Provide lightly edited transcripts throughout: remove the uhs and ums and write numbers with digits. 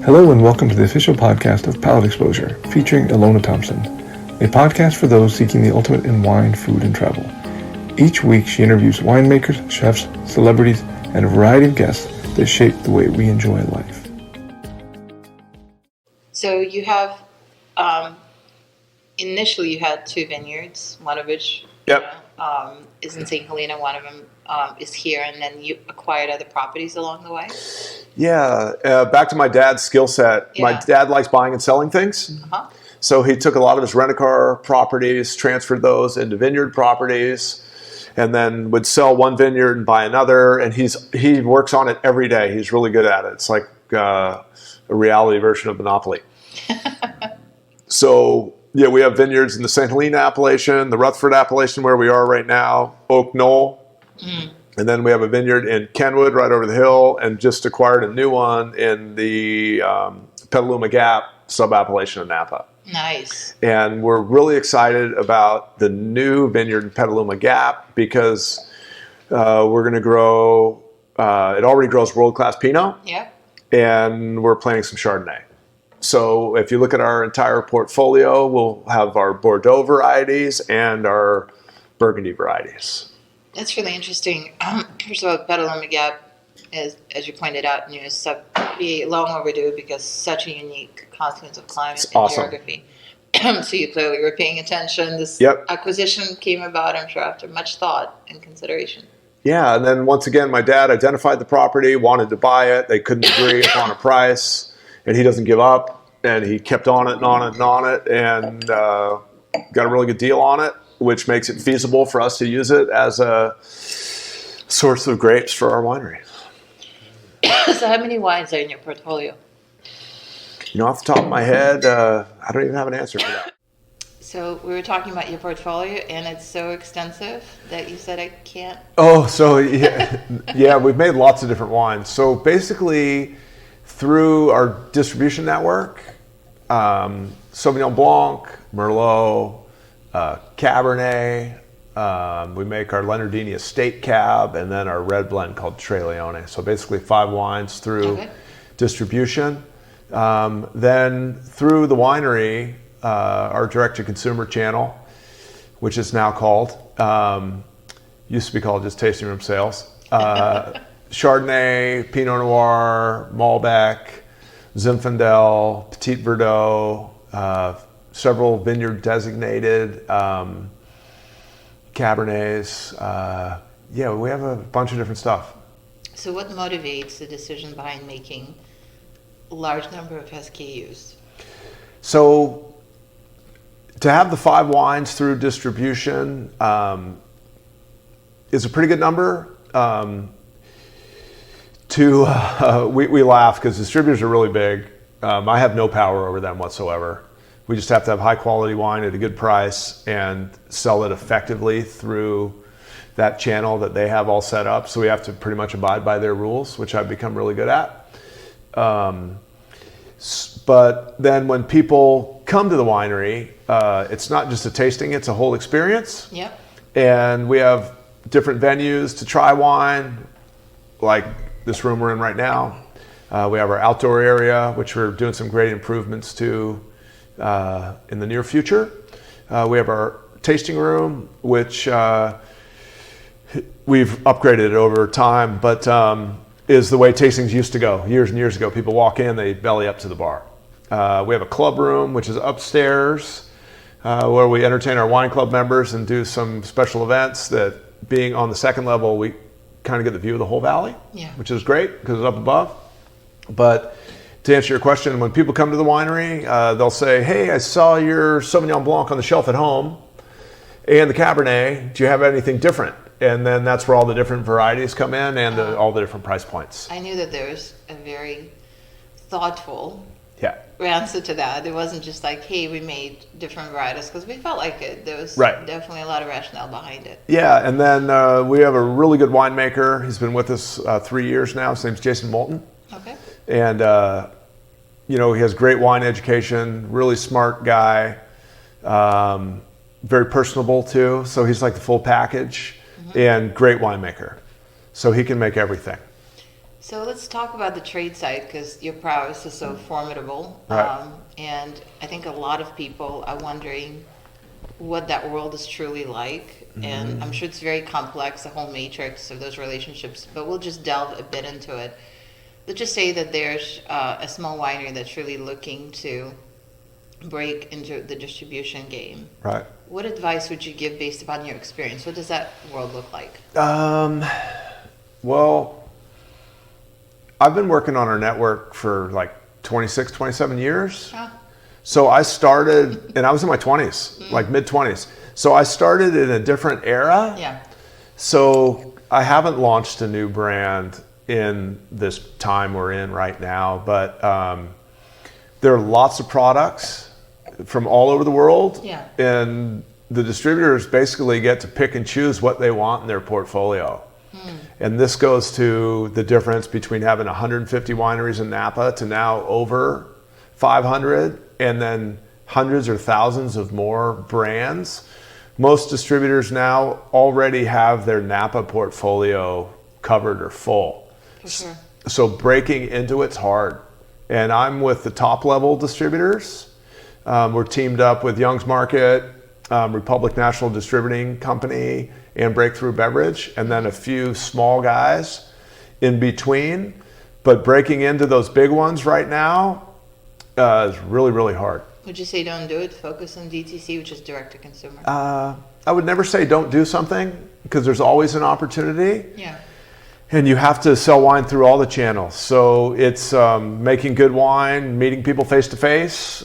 Hello and welcome to the official podcast of Palate Exposure, featuring Ilona Thompson, a podcast for those seeking the ultimate in wine, food, and travel. Each week she interviews winemakers, chefs, celebrities, and a variety of guests that shape the way we enjoy life. So you have, initially you had 2 vineyards, one of which is in St. Helena, one of them is here, and then you acquired other properties along the way? Yeah, back to my dad's skill set. Yeah. My dad likes buying and selling things. Uh-huh. So he took a lot of his rent-a-car properties, transferred those into vineyard properties, and then would sell one vineyard and buy another. And he works on it every day. He's really good at it. It's like a reality version of Monopoly. So, yeah, we have vineyards in the St. Helena appellation, the Rutherford appellation where we are right now, Oak Knoll. Mm. And then we have a vineyard in Kenwood right over the hill, and just acquired a new one in the Petaluma Gap sub-appellation of Napa. Nice. And we're really excited about the new vineyard in Petaluma Gap because we're going to grow, it already grows world-class Pinot. Yeah. And we're planting some Chardonnay. So if you look at our entire portfolio, we'll have our Bordeaux varieties and our Burgundy varieties. That's really interesting. First of all, Petaluma Gap, as you pointed out, is be long overdue because such a unique confluence of climate and geography. So you clearly were paying attention. This acquisition came about, I'm sure, after much thought and consideration. Yeah, and then once again, my dad identified the property, wanted to buy it. They couldn't agree upon a price, and he doesn't give up. And he kept on it and on it and on it, and got a really good deal on it, which makes it feasible for us to use it as a source of grapes for our winery. So how many wines are in your portfolio? You know, off the top of my head, I don't even have an answer for that. So we were talking about your portfolio, and it's so extensive that you said I can't. Oh, so yeah, we've made lots of different wines. So basically, through our distribution network, Sauvignon Blanc, Merlot, Cabernet. We make our Leonardini Estate Cab, and then our red blend called Tre Leone. So basically 5 wines through distribution. Then through the winery, our direct-to-consumer channel, which is now called, used to be called just Tasting Room Sales. Chardonnay, Pinot Noir, Malbec, Zinfandel, Petit Verdot, several vineyard designated Cabernets. We have a bunch of different stuff. So what motivates the decision behind making a large number of SKUs? So to have the 5 wines through distribution is a pretty good number. We laugh because distributors are really big. I have no power over them whatsoever. We just have to have high quality wine at a good price and sell it effectively through that channel that they have all set up. So we have to pretty much abide by their rules, which I've become really good at. But then when people come to the winery, it's not just a tasting, it's a whole experience. Yep. And we have different venues to try wine, like this room we're in right now. We have our outdoor area, which we're doing some great improvements to in the near future. We have our tasting room, which we've upgraded over time, but is the way tastings used to go. Years and years ago, people walk in, they belly up to the bar. We have a club room, which is upstairs, where we entertain our wine club members and do some special events that, being on the second level, we kind of get the view of the whole valley, which is great because it's up above. But to answer your question, when people come to the winery, they'll say, hey, I saw your Sauvignon Blanc on the shelf at home and the Cabernet. Do you have anything different? And then that's where all the different varieties come in and all the different price points. I knew that there was a very thoughtful answer to that. It wasn't just like, hey, we made different varieties, because we felt like it. There was definitely a lot of rationale behind it. Yeah, and then we have a really good winemaker. He's been with us 3 years now. His name's Jason Moulton. Okay. And, he has great wine education, really smart guy, very personable too. So he's like the full package. and great winemaker. So he can make everything. So let's talk about the trade side, because your prowess is so formidable. Right. And I think a lot of people are wondering what that world is truly like. And I'm sure it's very complex, the whole matrix of those relationships, but we'll just delve a bit into it. Let's just say that there's a small winery that's really looking to break into the distribution game. Right. What advice would you give based upon your experience? What does that world look like? Well, I've been working on our network for like 26, 27 years. Huh? So I started, and I was in my 20s, like mid 20s. So I started in a different era. Yeah. So I haven't launched a new brand in this time we're in right now, but there are lots of products from all over the world. Yeah. And the distributors basically get to pick and choose what they want in their portfolio. And this goes to the difference between having 150 wineries in Napa to now over 500, and then hundreds or thousands of more brands. Most distributors now already have their Napa portfolio covered or full. For sure. So breaking into it's hard. And I'm with the top level distributors. We're teamed up with Young's Market, Republic National Distributing Company, and Breakthrough Beverage, and then a few small guys in between. But breaking into those big ones right now is really, really hard. Would you say don't do it? Focus on DTC, which is direct to consumer. I would never say don't do something, because there's always an opportunity. Yeah. And you have to sell wine through all the channels. So it's making good wine, meeting people face to face,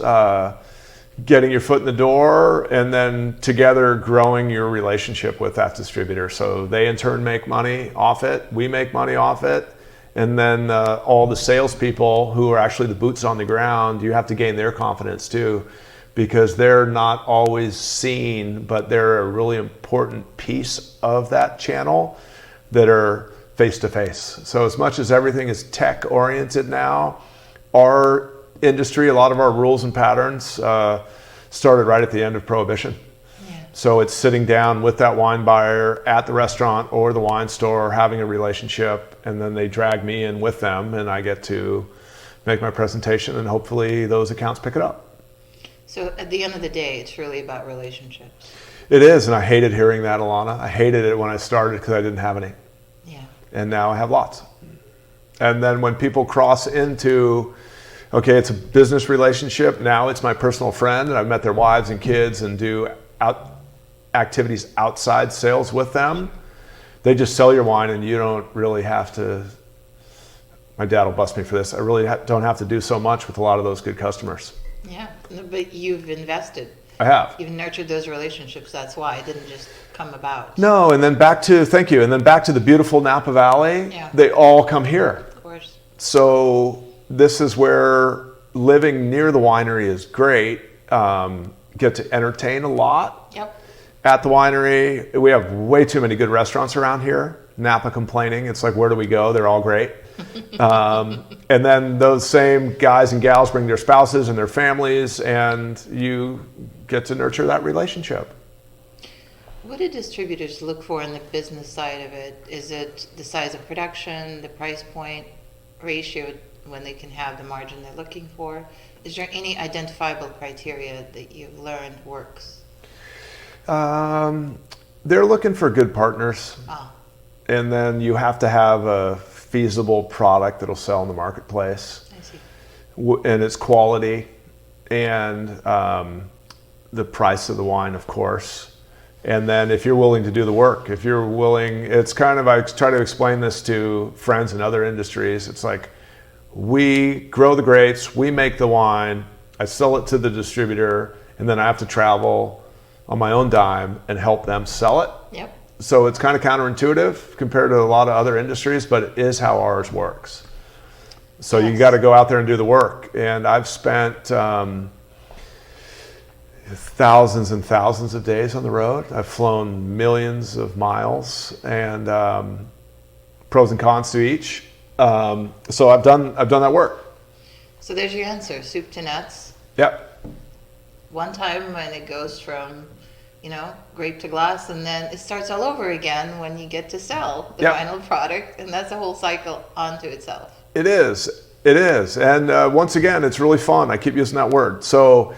getting your foot in the door, and then together growing your relationship with that distributor. So they in turn make money off it, we make money off it, and then all the salespeople who are actually the boots on the ground, you have to gain their confidence too, because they're not always seen, but they're a really important piece of that channel that are face to face. So as much as everything is tech oriented now, our industry, a lot of our rules and patterns started right at the end of Prohibition. Yeah. So it's sitting down with that wine buyer at the restaurant or the wine store, having a relationship, and then they drag me in with them, and I get to make my presentation, and hopefully those accounts pick it up. So at the end of the day, it's really about relationships. It is, and I hated hearing that, Alana. I hated it when I started because I didn't have any. Yeah. And now I have lots. And then when people cross into, okay, it's a business relationship, now it's my personal friend, and I've met their wives and kids and do activities outside sales with them, they just sell your wine, and you don't really have to, my dad will bust me for this, I really don't have to do so much with a lot of those good customers. Yeah, but you've invested. I have. You've nurtured those relationships. That's why it didn't just come about. No, and then thank you, and then back to the beautiful Napa Valley, Yeah. they all come here. Of course. So this is where living near the winery is great. Get to entertain a lot. Yep. At the winery. We have way too many good restaurants around here. Napa complaining. It's like, where do we go? They're all great. And then those same guys and gals bring their spouses and their families, and you get to nurture that relationship. What do distributors look for in the business side of it? Is it the size of production, the price point ratio when they can have the margin they're looking for? Is there any identifiable criteria that you've learned works? They're looking for good partners. Ah. And then you have to have a feasible product that'll sell in the marketplace. I see. And its quality, and the price of the wine, of course. And then if you're willing to do the work, if you're willing, it's kind of, I try to explain this to friends in other industries. It's like, we grow the grapes, we make the wine, I sell it to the distributor, and then I have to travel on my own dime and help them sell it. Yep. So it's kind of counterintuitive compared to a lot of other industries, but it is how ours works. So Yes. you got to go out there and do the work. And I've spent thousands and thousands of days on the road. I've flown millions of miles, and pros and cons to each. So I've done that work. So there's your answer, soup to nuts. Yep. One time when it goes from grape to glass, and then it starts all over again when you get to sell the Yep. final product, and that's a whole cycle onto itself. It is. It is. And once again, it's really fun. I keep using that word. So,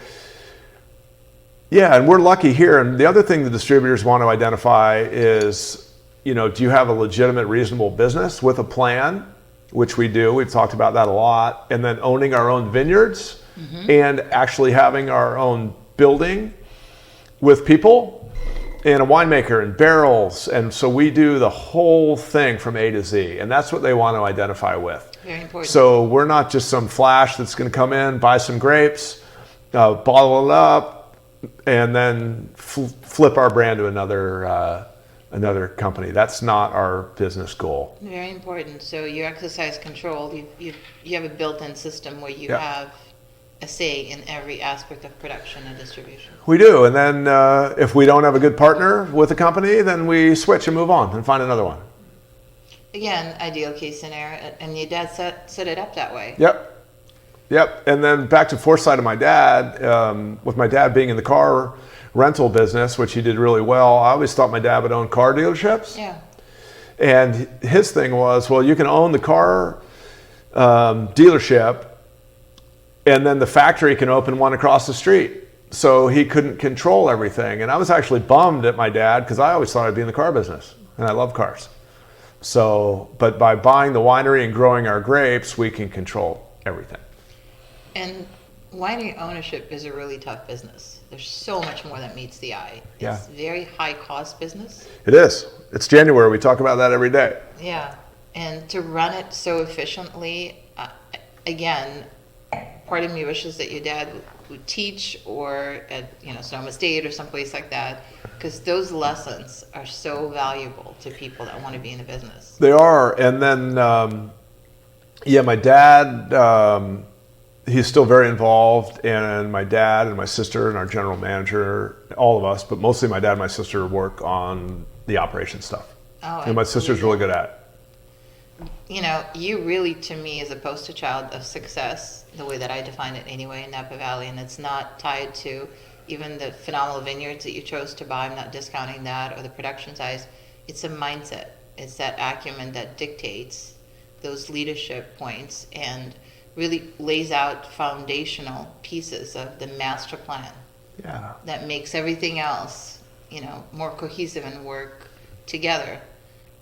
yeah, and we're lucky here. And the other thing the distributors want to identify is, do you have a legitimate, reasonable business with a plan, which we do. We've talked about that a lot. And then owning our own vineyards and actually having our own building with people and a winemaker and barrels. And so we do the whole thing from A to Z. And that's what they want to identify with. Very important. So we're not just some flash that's going to come in, buy some grapes, bottle it up, and then flip our brand to another company. That's not our business goal. Very important. So you exercise control. You have a built-in system where you Yeah. have a say in every aspect of production and distribution. We do. And then if we don't have a good partner with a company, then we switch and move on and find another one. Again, ideal case scenario, and your dad set it up that way. Yep. And then back to foresight of my dad, with my dad being in the car rental business, which he did really well, I always thought my dad would own car dealerships. Yeah. And his thing was, well, you can own the car dealership, and then the factory can open one across the street. So he couldn't control everything. And I was actually bummed at my dad because I always thought I'd be in the car business, and I love cars. So, but by buying the winery and growing our grapes, we can control everything. And winery ownership is a really tough business. There's so much more that meets the eye. Yeah. It's very high cost business. It is. It's January. We talk about that every day. Yeah. And to run it so efficiently, again, part of me wishes that your dad would teach or at Sonoma State or someplace like that, because those lessons are so valuable to people that want to be in the business. They are. And then, my dad, he's still very involved, and my dad and my sister and our general manager, all of us, but mostly my dad and my sister work on the operation stuff. Oh, and my sister's really good at it. You really, to me, is a poster child of success, the way that I define it anyway, in Napa Valley, and it's not tied to even the phenomenal vineyards that you chose to buy. I'm not discounting that, or the production size. It's a mindset. It's that acumen that dictates those leadership points and really lays out foundational pieces of the master plan. Yeah. That makes everything else, more cohesive and work together,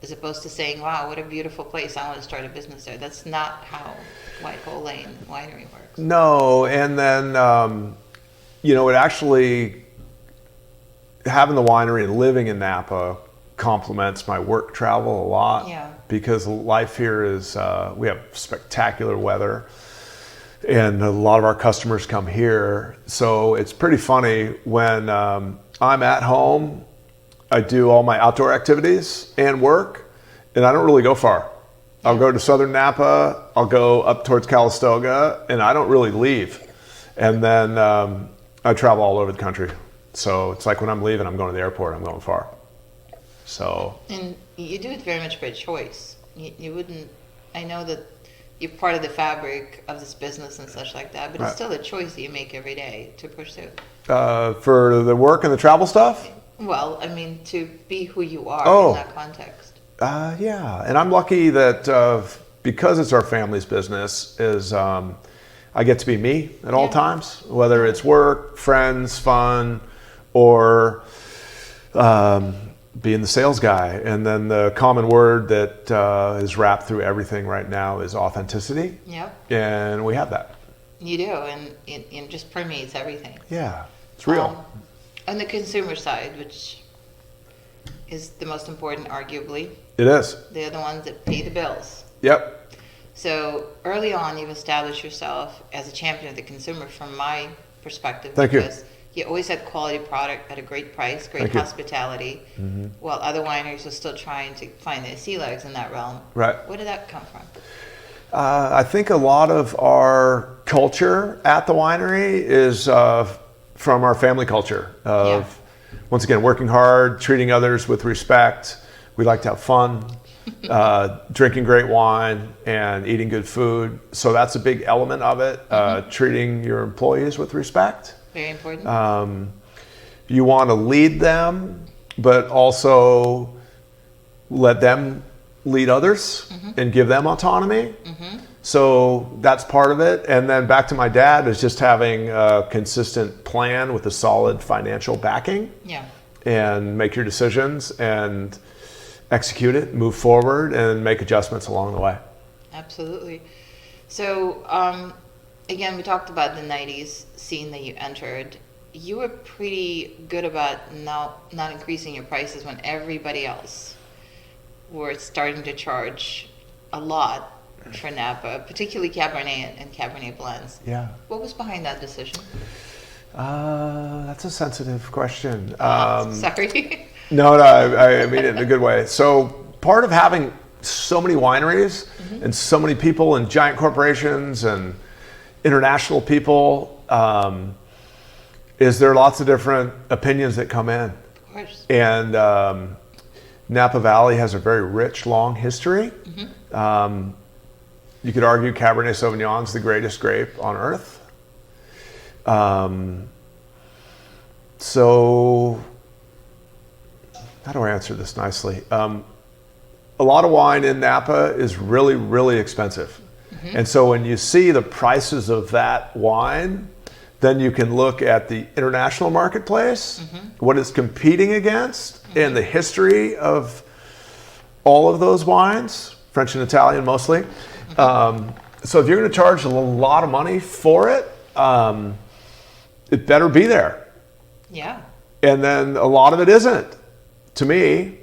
as opposed to saying, wow, what a beautiful place, I want to start a business there. That's not how Whitehall Lane Winery works. No, and then, it actually, having the winery and living in Napa complements my work travel a lot. Yeah. Because life here is, we have spectacular weather, and a lot of our customers come here. So it's pretty funny when I'm at home, I do all my outdoor activities and work, and I don't really go far. I'll go to southern Napa, I'll go up towards Calistoga, and I don't really leave. And then I travel all over the country. So it's like when I'm leaving, I'm going to the airport, I'm going far. So. And you do it very much by choice. You wouldn't, I know that you're part of the fabric of this business and such like that, but Right. It's still a choice that you make every day to pursue. For the work and the travel stuff? Well, I mean, to be who you are Oh. in that context. Yeah, and I'm lucky that because it's our family's business, I get to be me at all Yeah. times, whether it's work, friends, fun, or being the sales guy. And then the common word that is wrapped through everything right now is authenticity, Yep, and we have that. you do, and it just permeates everything. Yeah, it's real. On the consumer side, which is the most important, arguably, It is. they're the ones that pay the bills. Yep. So early on, you've established yourself as a champion of the consumer, from my perspective. Thank you. Because you always had quality product at a great price, great Thank you. hospitality, while other wineries are still trying to find their sea legs in that realm. Right. Where did that come from? I think a lot of our culture at the winery is from our family culture of, once again, working hard, treating others with respect. We like to have fun, drinking great wine, and eating good food. So that's a big element of it, treating your employees with respect. Very important. you want to lead them, but also let them lead others and give them autonomy. So that's part of it. And then back to my dad is just having a consistent plan with a solid financial backing. Yeah. And make your decisions and execute it, move forward, and make adjustments along the way. Absolutely. So, again, we talked about the 90s scene that you entered. You were pretty good about not increasing your prices when everybody else were starting to charge a lot for Napa, particularly Cabernet and Cabernet blends. Yeah. What was behind that decision? That's a sensitive question. Sorry. No, I mean it in a good way. So part of having so many wineries and so many people and giant corporations and international people is there are lots of different opinions that come in. Of course. And Napa Valley has a very rich, long history. You could argue Cabernet Sauvignon is the greatest grape on earth. So how do I answer this nicely? A lot of wine in Napa is really, really expensive. And so when you see the prices of that wine, then you can look at the international marketplace, what it's competing against, and the history of all of those wines, French and Italian mostly. So if you're going to charge a lot of money for it, it better be there. Yeah. And then a lot of it isn't, to me.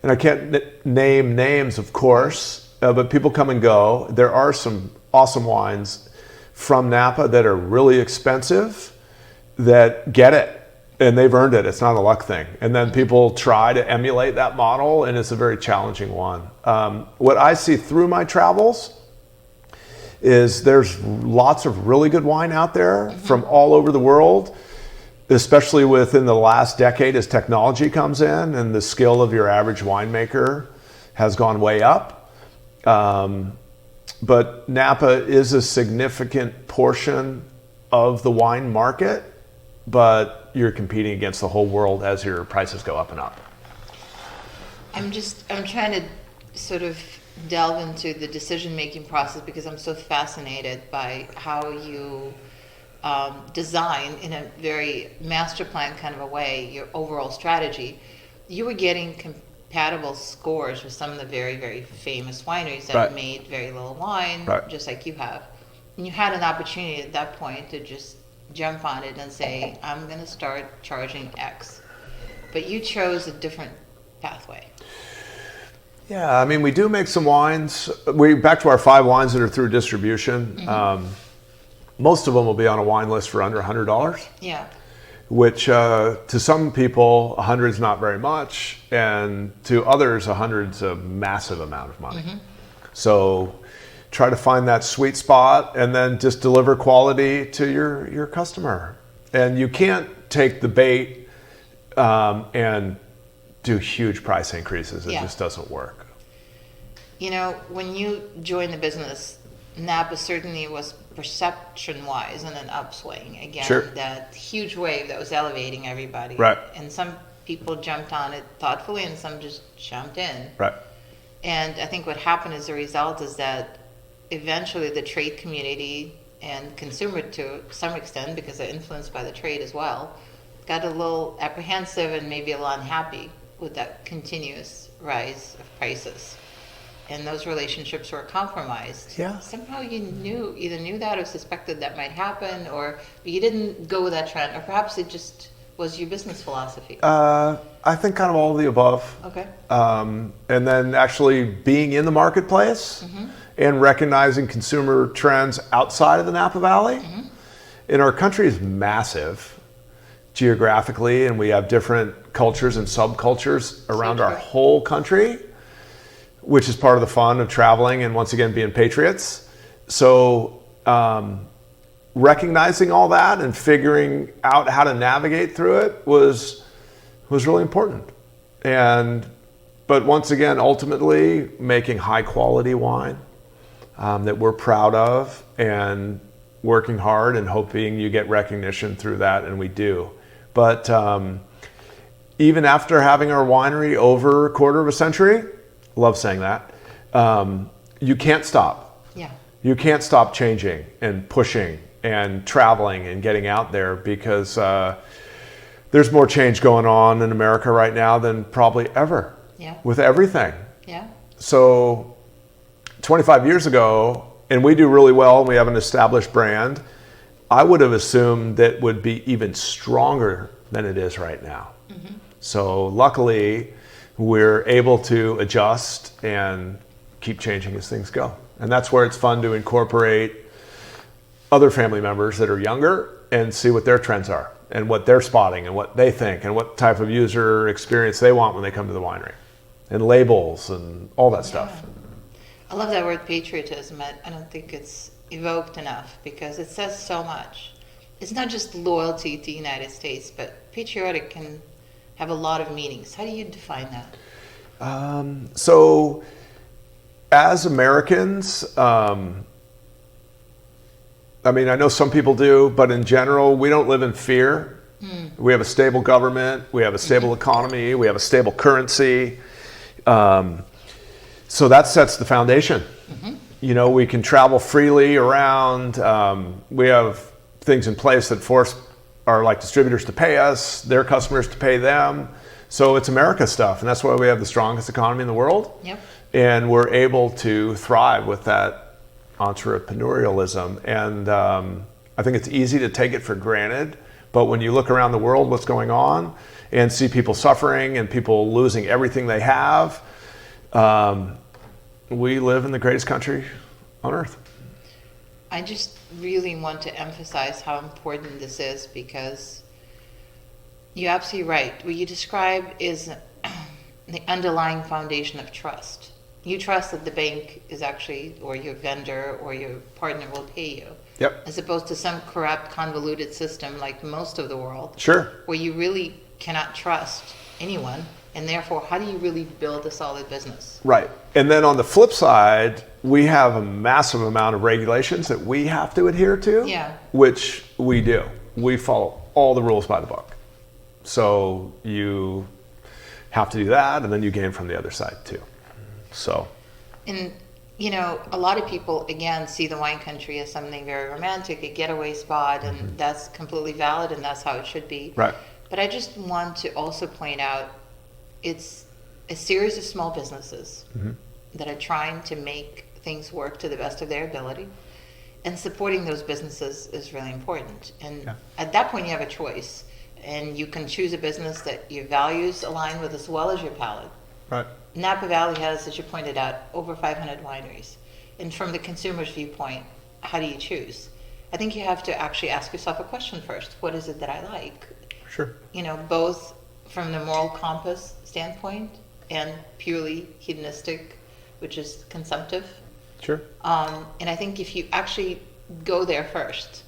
And I can't name names, of course, but people come and go. There are some awesome wines from Napa that are really expensive that get it, and they've earned it. It's not a luck thing. And then people try to emulate that model, and it's a very challenging one. What I see through my travels is there's lots of really good wine out there from all over the world, especially within the last decade as technology comes in and the skill of your average winemaker has gone way up. But Napa is a significant portion of the wine market, but you're competing against the whole world as your prices go up and up. I'm trying to sort of delve into the decision-making process because I'm so fascinated by how you design in a very master plan kind of a way your overall strategy. You were getting compatible scores with some of the very, very famous wineries that made very little wine, just like you have. And you had an opportunity at that point to just jump on it and say, I'm going to start charging X. But you chose a different pathway. Yeah, I mean, we do make some wines. Back to our 5 wines that are through distribution. Most of them will be on a wine list for under $100. Yeah. Which to some people, 100 is not very much, and to others, 100 is a massive amount of money. So try to find that sweet spot and then just deliver quality to your customer. And you can't take the bait and do huge price increases. It just doesn't work. You know, when you joined the business, Napa certainly was perception-wise in an upswing. Again, that huge wave that was elevating everybody. Right. And some people jumped on it thoughtfully and some just jumped in. Right. And I think what happened as a result is that eventually the trade community and consumer to some extent, because they're influenced by the trade as well, got a little apprehensive and maybe a little unhappy with that continuous rise of prices. And those relationships were compromised. Yeah. Somehow you either knew that or suspected that might happen, or you didn't go with that trend, or perhaps it just was your business philosophy. I think kind of all of the above. Okay. And then actually being in the marketplace and recognizing consumer trends outside of the Napa Valley. And our country is massive geographically, and we have different cultures and subcultures around our whole country, which is part of the fun of traveling and once again being patriots. So recognizing all that and figuring out how to navigate through it was really important. But once again, ultimately making high quality wine that we're proud of and working hard and hoping you get recognition through that, and we do. But even after having our winery over a quarter of a century, love saying that, you can't stop. Yeah. You can't stop changing and pushing and traveling and getting out there, because there's more change going on in America right now than probably ever. Yeah. With everything. Yeah. So 25 years ago, and we do really well, and we have an established brand, I would have assumed that would be even stronger than it is right now. Mm-hmm. So luckily, we're able to adjust and keep changing as things go. And that's where it's fun to incorporate other family members that are younger and see what their trends are and what they're spotting and what they think and what type of user experience they want when they come to the winery, and labels and all that stuff. I love that word patriotism. I don't think it's evoked enough, because it says so much. It's not just loyalty to the United States, but patriotic can have a lot of meanings. How do you define that? So as Americans, I mean, I know some people do, but in general, we don't live in fear. We have a stable government, we have a stable economy, we have a stable currency. So that sets the foundation. You know, we can travel freely around. We have things in place that force our distributors to pay us, their customers to pay them. So it's America stuff, and that's why we have the strongest economy in the world. Yep. And we're able to thrive with that entrepreneurialism. And I think it's easy to take it for granted, but when you look around the world, what's going on, and see people suffering and people losing everything they have, we live in the greatest country on earth. I just really want to emphasize how important this is, because you're absolutely right. What you describe is the underlying foundation of trust. You trust that the bank is actually, or your vendor or your partner will pay you. Yep. As opposed to some corrupt, convoluted system like most of the world. Sure. Where you really cannot trust anyone, and therefore, how do you really build a solid business? Right. And then on the flip side, we have a massive amount of regulations that we have to adhere to. Yeah. Which we do. We follow all the rules by the book. So you have to do that, and then you gain from the other side too. So. And you know, a lot of people again see the wine country as something very romantic, a getaway spot, and that's completely valid, and that's how it should be. Right. But I just want to also point out, it's a series of small businesses that are trying to make things work to the best of their ability, and supporting those businesses is really important. And at that point, you have a choice, and you can choose a business that your values align with as well as your palate. Right. Napa Valley has, as you pointed out, over 500 wineries. And from the consumer's viewpoint, how do you choose? I think you have to actually ask yourself a question first. What is it that I like? Sure. You know, both from the moral compass standpoint and purely hedonistic, which is consumptive. Sure. And I think if you actually go there first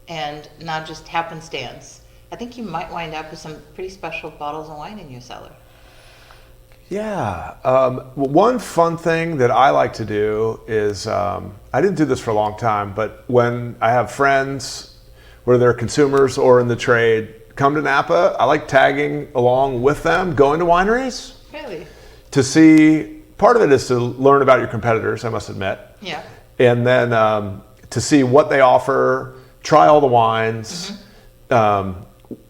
and not just happenstance, I think you might wind up with some pretty special bottles of wine in your cellar. Yeah. One fun thing that I like to do is, I didn't do this for a long time, but when I have friends, whether they're consumers or in the trade, come to Napa, I like tagging along with them, going to wineries. Really? To see, part of it is to learn about your competitors, I must admit. Yeah. And then to see what they offer, try all the wines.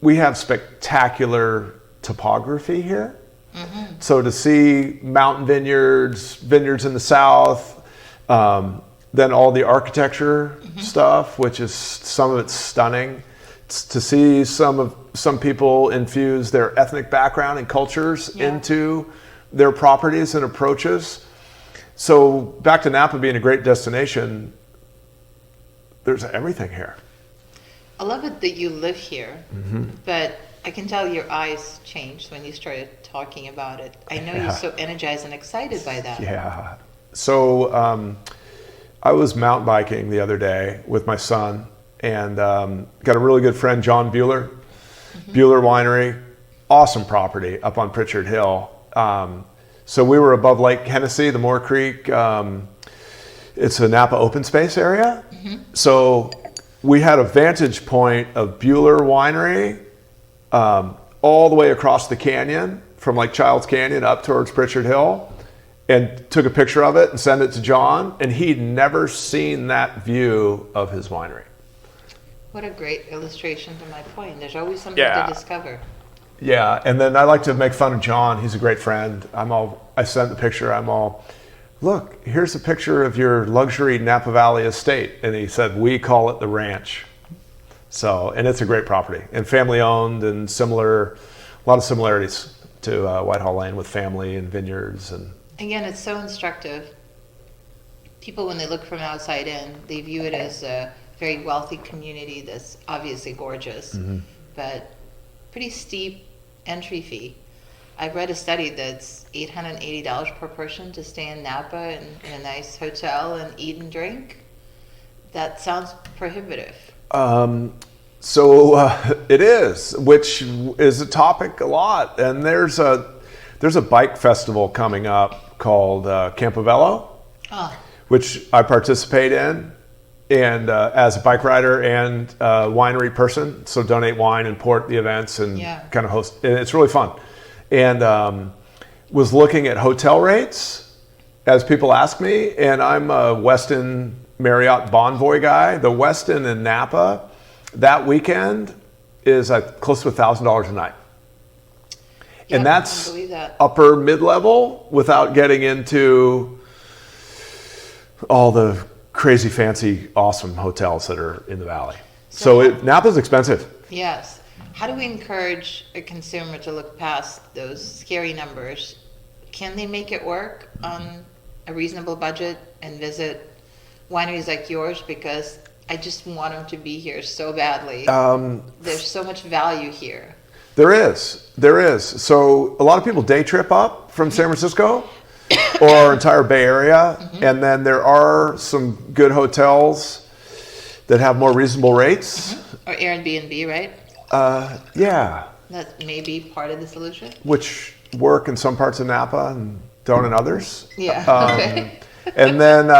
We have spectacular topography here. So to see mountain vineyards in the south, then all the architecture stuff, which is some of it's stunning. To see some people infuse their ethnic background and cultures into their properties and approaches. So back to Napa being a great destination, there's everything here. I love it that you live here, but I can tell your eyes changed when you started talking about it. I know you're so energized and excited by that. Yeah. So I was mountain biking the other day with my son, and got a really good friend, John Buehler, Buehler Winery, awesome property up on Pritchard Hill. So we were above Lake Hennessy, the Moore Creek. It's a Napa open space area. So we had a vantage point of Buehler Winery all the way across the canyon from like Child's Canyon up towards Pritchard Hill, and took a picture of it and sent it to John, and he'd never seen that view of his winery. What a great illustration to my point. There's always something to discover. Yeah, and then I like to make fun of John. He's a great friend. I sent the picture. Look, here's a picture of your luxury Napa Valley estate. And he said, we call it the ranch. So, and it's a great property and family owned and a lot of similarities to Whitehall Lane with family and vineyards. And again, it's so instructive. People, when they look from outside in, they view it as a very wealthy community that's obviously gorgeous, but pretty steep entry fee. I've read a study that's $880 per person to stay in Napa in a nice hotel and eat and drink. That sounds prohibitive. So it is, which is a topic a lot. And there's a bike festival coming up called Campobello, which I participate in, and as a bike rider and winery person. So donate wine and port the events and kind of host. And it's really fun. And was looking at hotel rates as people ask me, and I'm a Westin Marriott Bonvoy guy. The Westin in Napa that weekend is close to $1,000 a night. Yep, and that's I believe that. Upper mid-level without getting into all the crazy fancy awesome hotels that are in the valley. So Napa's expensive. Yes. How do we encourage a consumer to look past those scary numbers? Can they make it work on a reasonable budget and visit wineries like yours? Because I just want them to be here so badly. There's so much value here. There is. So a lot of people day trip up from San Francisco or our entire Bay Area. And then there are some good hotels that have more reasonable rates. Or Airbnb, right? Yeah. That may be part of the solution. Which work in some parts of Napa and don't in others. Yeah. Okay. And then,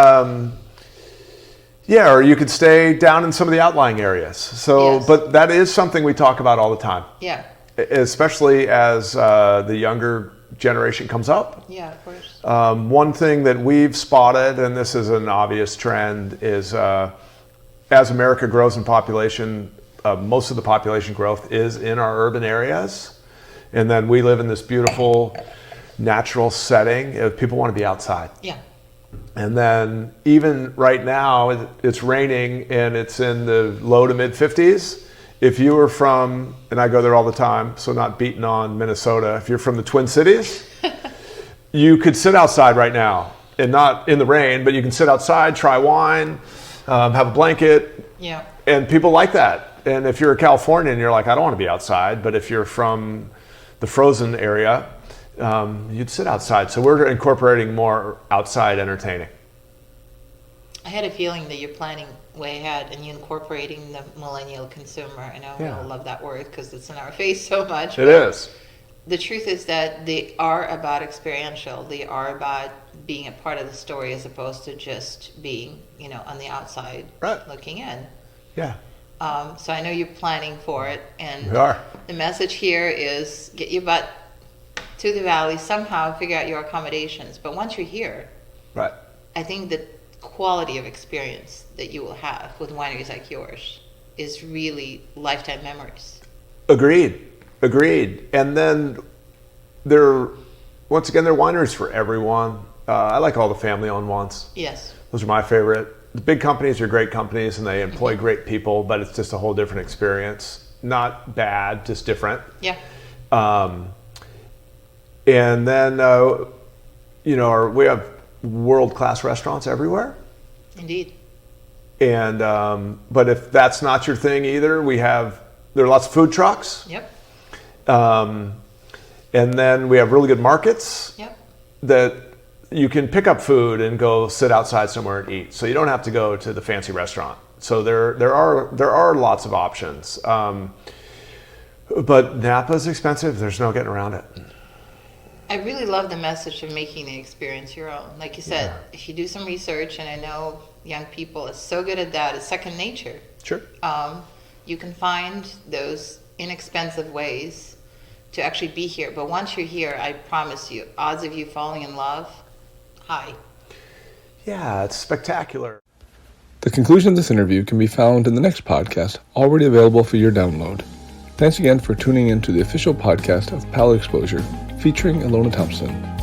or you could stay down in some of the outlying areas. So, but that is something we talk about all the time. Yeah. Especially as the younger generation comes up. Yeah, of course. One thing that we've spotted, and this is an obvious trend, is as America grows in population, most of the population growth is in our urban areas. And then we live in this beautiful natural setting. People want to be outside. Yeah. And then even right now, it's raining and it's in the low to mid 50s. If you were from, and I go there all the time, so not beating on Minnesota, if you're from the Twin Cities, you could sit outside right now, and not in the rain, but you can sit outside, try wine, have a blanket. Yeah. And people like that. And if you're a Californian, you're like, I don't want to be outside. But if you're from the frozen area, you'd sit outside. So we're incorporating more outside entertaining. I had a feeling that you're planning way ahead and you're incorporating the millennial consumer. I know we all love that word because it's in our face so much. It is. The truth is that they are about experiential. They are about being a part of the story as opposed to just being, on the outside looking in. Yeah. So I know you're planning for it. And We are. The message here is get your butt to the valley, somehow figure out your accommodations. But once you're here, I think the quality of experience that you will have with wineries like yours is really lifetime memories. Agreed. And then they're wineries for everyone. I like all the family-owned ones. Yes. Those are my favorite. The big companies are great companies and they employ great people, but it's just a whole different experience. Not bad, just different. Yeah. And then, we have world-class restaurants everywhere. Indeed. And but if that's not your thing either, there are lots of food trucks. Yep. And then we have really good markets. Yep. That you can pick up food and go sit outside somewhere and eat. So you don't have to go to the fancy restaurant. So there are lots of options. But Napa's expensive. There's no getting around it. I really love the message of making the experience your own. Like you said, if you do some research, and I know young people are so good at that, it's second nature. Sure. You can find those inexpensive ways to actually be here. But once you're here, I promise you, odds of you falling in love, high. Yeah, it's spectacular. The conclusion of this interview can be found in the next podcast, already available for your download. Thanks again for tuning in to the official podcast of Palate Exposure, featuring Ilona Thompson.